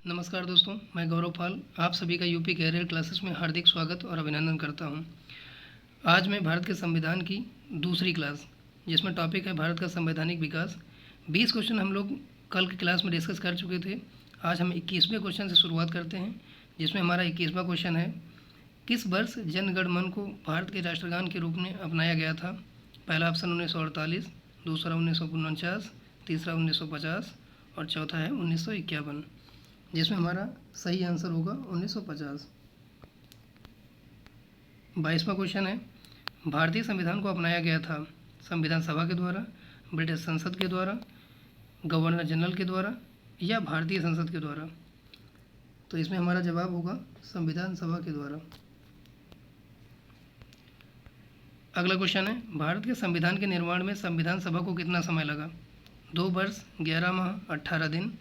नमस्कार दोस्तों, मैं गौरव पाल आप सभी का यूपी कैरियर क्लासेस में हार्दिक स्वागत और अभिनंदन करता हूं। आज मैं भारत के संविधान की दूसरी क्लास, जिसमें टॉपिक है भारत का संवैधानिक विकास। 20 क्वेश्चन हम लोग कल की क्लास में डिस्कस कर चुके थे। आज हम 21वें क्वेश्चन से शुरुआत करते हैं, जिसमें हमारा 21वां क्वेश्चन है, किस वर्ष जन गण मन को भारत के राष्ट्रगान के रूप में अपनाया गया था? पहला ऑप्शन 1948, दूसरा 1949, तीसरा 1950 और चौथा है 1951, जिसमें हमारा सही आंसर होगा 1950। 22वां क्वेश्चन है, भारतीय संविधान को अपनाया गया था संविधान सभा के द्वारा, ब्रिटिश संसद के द्वारा, गवर्नर जनरल के द्वारा या भारतीय संसद के द्वारा? तो इसमें हमारा जवाब होगा संविधान सभा के द्वारा। अगला क्वेश्चन है, भारत के संविधान के निर्माण में संविधान सभा को कितना समय लगा? 2 वर्ष 11 माह 18 दिन,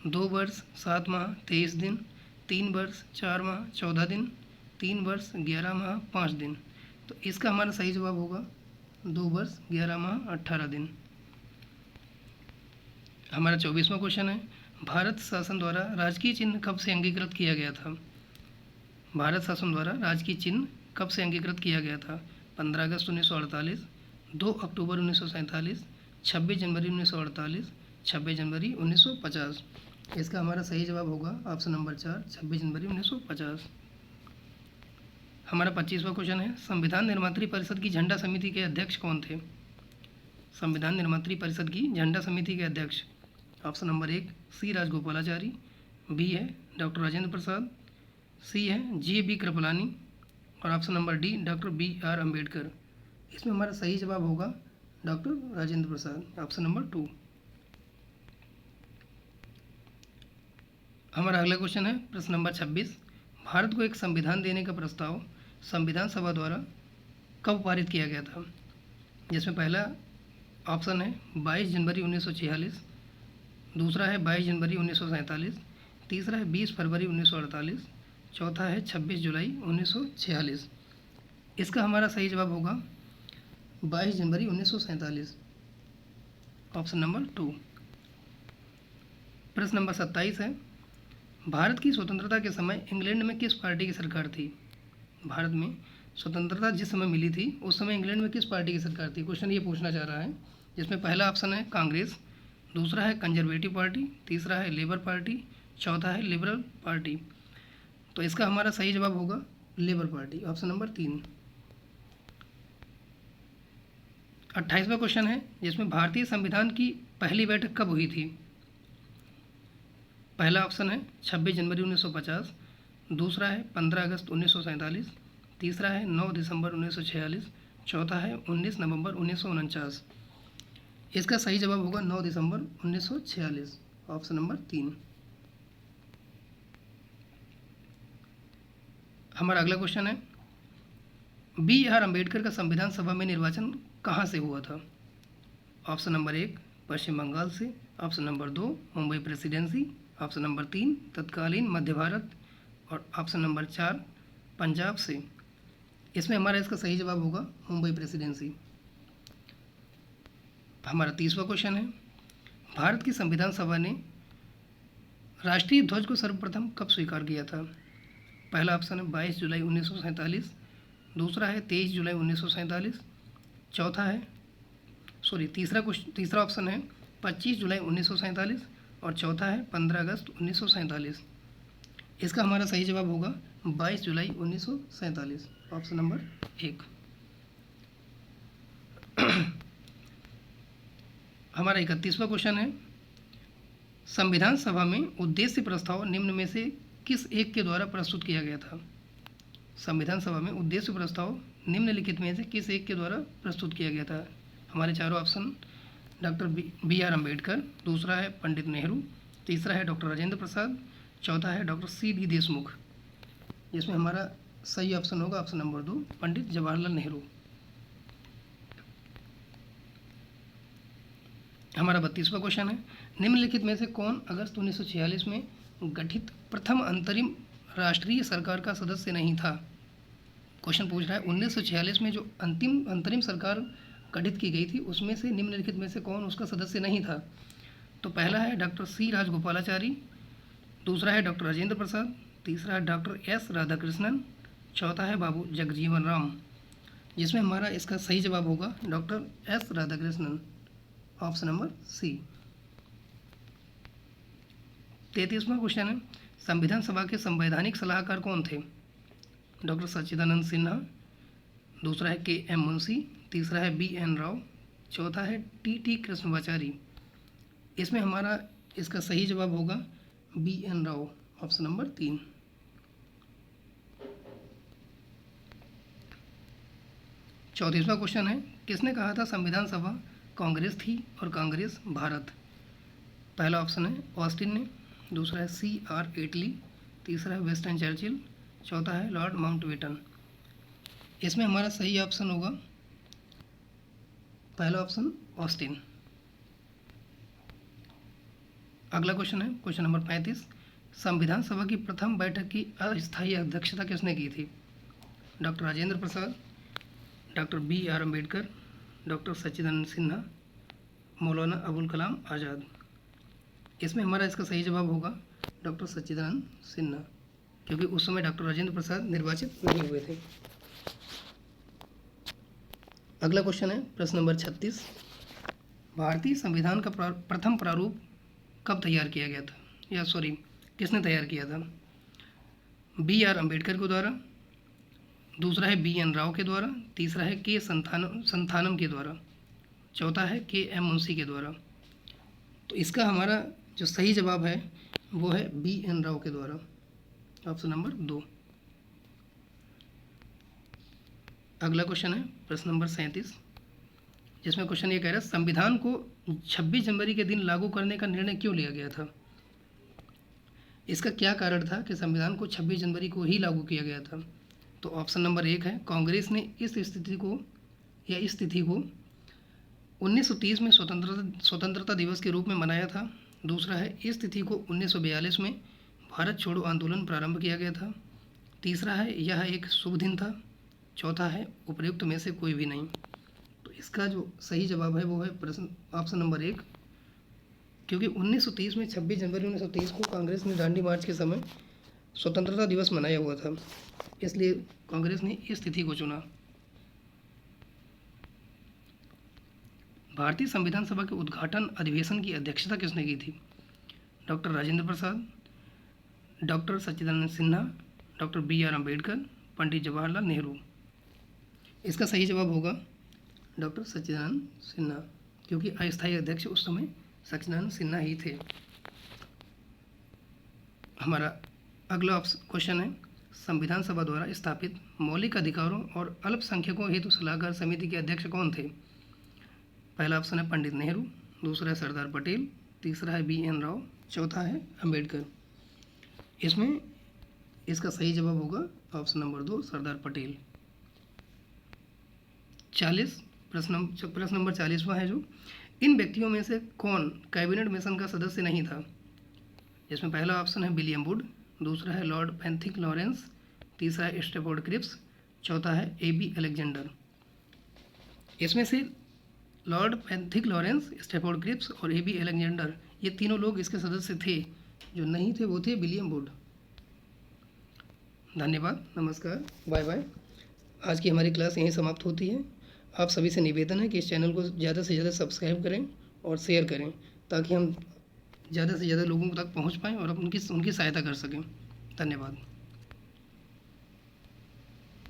2 वर्ष 7 माह 23 दिन, 3 वर्ष 4 माह 14 दिन, 3 वर्ष 11 माह 5 दिन। तो इसका हमारा सही जवाब होगा 2 वर्ष 11 माह 18 दिन। हमारा 24वां क्वेश्चन है, भारत शासन द्वारा राजकीय चिन्ह कब से अंगीकृत किया गया था? भारत शासन द्वारा राजकीय चिन्ह कब से अंगीकृत किया गया था? 15 अगस्त 1948, 2 अक्टूबर 1947, 26 जनवरी 1948, 26 जनवरी 1950। इसका हमारा सही जवाब होगा ऑप्शन नंबर 4, 26 जनवरी 1950। हमारा 25वां क्वेश्चन है, संविधान निर्मात्री परिषद की झंडा समिति के अध्यक्ष कौन थे? संविधान निर्मात्री परिषद की झंडा समिति के अध्यक्ष, option number 1 C Rajagopalachari, B है डॉक्टर राजेंद्र प्रसाद, सी है जी.बी. कृपलानी और option number D doctor B R. Ambedkar. इसमें हमारा सही जवाब होगा doctor Rajendra Prasad, option number 2। हमारा अगला क्वेश्चन है प्रश्न नंबर 26, भारत को एक संविधान देने का प्रस्ताव संविधान सभा द्वारा कब पारित किया गया था? जिसमें पहला ऑप्शन है 22 जनवरी 1946, दूसरा है 22 जनवरी 1947, तीसरा है 20 फरवरी 1948, चौथा है 26 जुलाई 1946। इसका हमारा सही जवाब होगा 22 जनवरी 1947, ऑप्शन नंबर 2। प्रश्न नंबर 27 है, भारत की स्वतंत्रता के समय इंग्लैंड में किस पार्टी की सरकार थी? भारत में स्वतंत्रता जिस समय मिली थी उस समय इंग्लैंड में किस पार्टी की सरकार थी? क्वेश्चन ये पूछना चाह रहा है, जिसमें पहला ऑप्शन है कांग्रेस, दूसरा है कंजर्वेटिव पार्टी, तीसरा है लेबर पार्टी, चौथा है लिबरल पार्टी। तो इसका हमारा सही जवाब होगा लेबर पार्टी, ऑप्शन नंबर 3। 28वां क्वेश्चन है, जिसमें भारतीय संविधान की पहली बैठक कब हुई थी? पहला ऑप्शन है 26 जनवरी 1950, दूसरा है 15 अगस्त 1947, तीसरा है 9 दिसंबर 1946, चौथा है 19 नवंबर 1949। इसका सही जवाब होगा 9 दिसंबर 1946, ऑप्शन नंबर 3। हमारा अगला क्वेश्चन है, बी.आर. अम्बेडकर का संविधान सभा में निर्वाचन कहाँ से हुआ था? ऑप्शन नंबर 1 पश्चिम बंगाल से, option number 2 Mumbai presidency, option number 3 तत्कालीन मध्य भारत और ऑप्शन नंबर 4 पंजाब से। इसमें हमारा इसका सही जवाब होगा मुंबई प्रेसिडेंसी। हमारा 30वां क्वेश्चन है, भारत की संविधान सभा ने राष्ट्रीय ध्वज को सर्वप्रथम कब स्वीकार किया था? पहला ऑप्शन है 22 जुलाई 1947, दूसरा है 23 जुलाई 1947, चौथा है तीसरा ऑप्शन है 25 जुलाई 1947 और चौथा है 15 अगस्त 1947। इसका हमारा सही जवाब होगा 22 जुलाई 1947, ऑप्शन नंबर 1। हमारा 31वां क्वेश्चन है, संविधान सभा में उद्देश्य प्रस्ताव निम्न में से किस एक के द्वारा प्रस्तुत किया गया था? संविधान सभा में उद्देश्य प्रस्ताव निम्नलिखित में से किस एक के द्वारा प्रस्तुत किया गया था? हमारे चारों ऑप्शन डॉक्टर बी.आर. अम्बेडकर, दूसरा है पंडित नेहरू, तीसरा है डॉक्टर राजेंद्र प्रसाद, चौथा है डॉक्टर सी.डी. देशमुख। जिसमें हमारा सही ऑप्शन होगा ऑप्शन नंबर 2 पंडित जवाहरलाल नेहरू। हमारा 32वां क्वेश्चन है, निम्नलिखित में से कौन अगस्त 1946 में गठित प्रथम अंतरिम राष्ट्रीय सरकार का सदस्य नहीं था? क्वेश्चन पूछ रहा है 1946 में जो अंतरिम सरकार गठित की गई थी उसमें से निम्नलिखित में से कौन उसका सदस्य नहीं था? तो पहला है डॉक्टर सी राजगोपालाचारी, दूसरा है डॉक्टर राजेंद्र प्रसाद, तीसरा है डॉक्टर एस राधाकृष्णन, चौथा है बाबू जगजीवन राम, जिसमें हमारा इसका सही जवाब होगा doctor S Radhakrishnan, option number C. 33वां क्वेश्चन है, संविधान सभा के संवैधानिक सलाहकार कौन थे? डॉक्टर सच्चिदानंद सिन्हा, दूसरा है के एम मुंशी, तीसरा है बी एन राव, चौथा है टी टी कृष्णमाचारी। इसमें हमारा इसका सही जवाब होगा B N Rao, option number 3। 34वां क्वेश्चन है, किसने कहा था संविधान सभा कांग्रेस थी और कांग्रेस भारत? पहला ऑप्शन है ऑस्टिन ने, दूसरा है सी आर एटली, तीसरा है विंस्टन चर्चिल, चौथा है लॉर्ड माउंटबेटन। इसमें हमारा सही ऑप्शन होगा पहला ऑप्शन ऑस्टिन। अगला क्वेश्चन है क्वेश्चन नंबर 35, संविधान सभा की प्रथम बैठक की अस्थायी अध्यक्षता किसने की थी? Doctor Rajendra Prasad, doctor B R Ambedkar, doctor Sachchidanand Sinha, Maulana Abul Kalam Azad. इसमें हमारा इसका सही जवाब होगा डॉक्टर सच्चिदानंद सिन्हा, क्योंकि उस समय डॉक्टर राजेंद्र प्रसाद निर्वाचित नहीं हुए थे। अगला क्वेश्चन है प्रश्न नंबर 36, भारतीय संविधान का प्रथम प्रारूप कब तैयार किया गया था, या सॉरी किसने तैयार किया था? बी आर अम्बेडकर के द्वारा, दूसरा है बी एन राव के द्वारा, तीसरा है के संथानम के द्वारा, चौथा है के एम मुंशी के द्वारा। तो इसका हमारा जो सही जवाब है वो है बी एन राव के द्वारा, ऑप्शन नंबर 2। अगला क्वेश्चन है प्रश्न नंबर 37, जिसमें क्वेश्चन ये कह रहा है संविधान को 26 जनवरी के दिन लागू करने का निर्णय क्यों लिया गया था? इसका क्या कारण था कि संविधान को 26 जनवरी को ही लागू किया गया था? तो ऑप्शन नंबर 1 है कांग्रेस ने इस तिथि को 1930 में स्वतंत्रता दिवस के रूप में मनाया था। दूसरा है इस तिथि को 1942 में भारत छोड़ो आंदोलन प्रारंभ किया गया था। तीसरा है यह एक शुभ दिन था। चौथा है उपयुक्त में से कोई भी नहीं। तो इसका जो सही जवाब है वो है प्रश्न ऑप्शन नंबर 1, क्योंकि 1930 में 26 जनवरी 1930 को कांग्रेस ने दांडी मार्च के समय स्वतंत्रता दिवस मनाया हुआ था, इसलिए कांग्रेस ने इस तिथि को चुना। भारतीय संविधान सभा के उद्घाटन अधिवेशन की अध्यक्षता किसने की थी? Doctor Rajendra Prasad, doctor Sachchidanand Sinha, doctor B R Ambedkar, Pandit Jawaharlal Nehru. इसका सही जवाब होगा डॉक्टर सच्चिदानंद सिन्हा, क्योंकि अस्थायी अध्यक्ष उस समय सच्चिदानंद सिन्हा ही थे। हमारा अगला क्वेश्चन है संविधान सभा द्वारा स्थापित मौलिक अधिकारों और अल्पसंख्यकों हेतु सलाहकार समिति के अध्यक्ष कौन थे? पहला ऑप्शन है पंडित नेहरू, दूसरा है सरदार पटेल, तीसरा है बी एन राव, चौथा है अम्बेडकर। इसमें इसका सही जवाब होगा ऑप्शन नंबर 2 सरदार पटेल। 40 प्रश्न नंबर 40वां है जो इन व्यक्तियों में से कौन कैबिनेट मिशन का सदस्य नहीं था? इसमें पहला ऑप्शन है विलियम वुड, दूसरा है लॉर्ड पैंथिक लॉरेंस, तीसरा है स्टेफोर्ड क्रिप्स, चौथा है ए बी अलेक्जेंडर। इसमें से Lord Pethick Lawrence, Stafford Cripps और ए बी अलेक्जेंडर ये तीनों लोग इसके सदस्य थे। जो नहीं थे वो थे विलियम वुड। धन्यवाद, नमस्कार, बाय बाय। आज की हमारी क्लास यहीं समाप्त होती है। आप सभी से निवेदन है कि इस चैनल को ज़्यादा से ज़्यादा सब्सक्राइब करें और शेयर करें, ताकि हम ज़्यादा से ज़्यादा लोगों तक पहुंच पाएँ और उनकी सहायता कर सकें। धन्यवाद।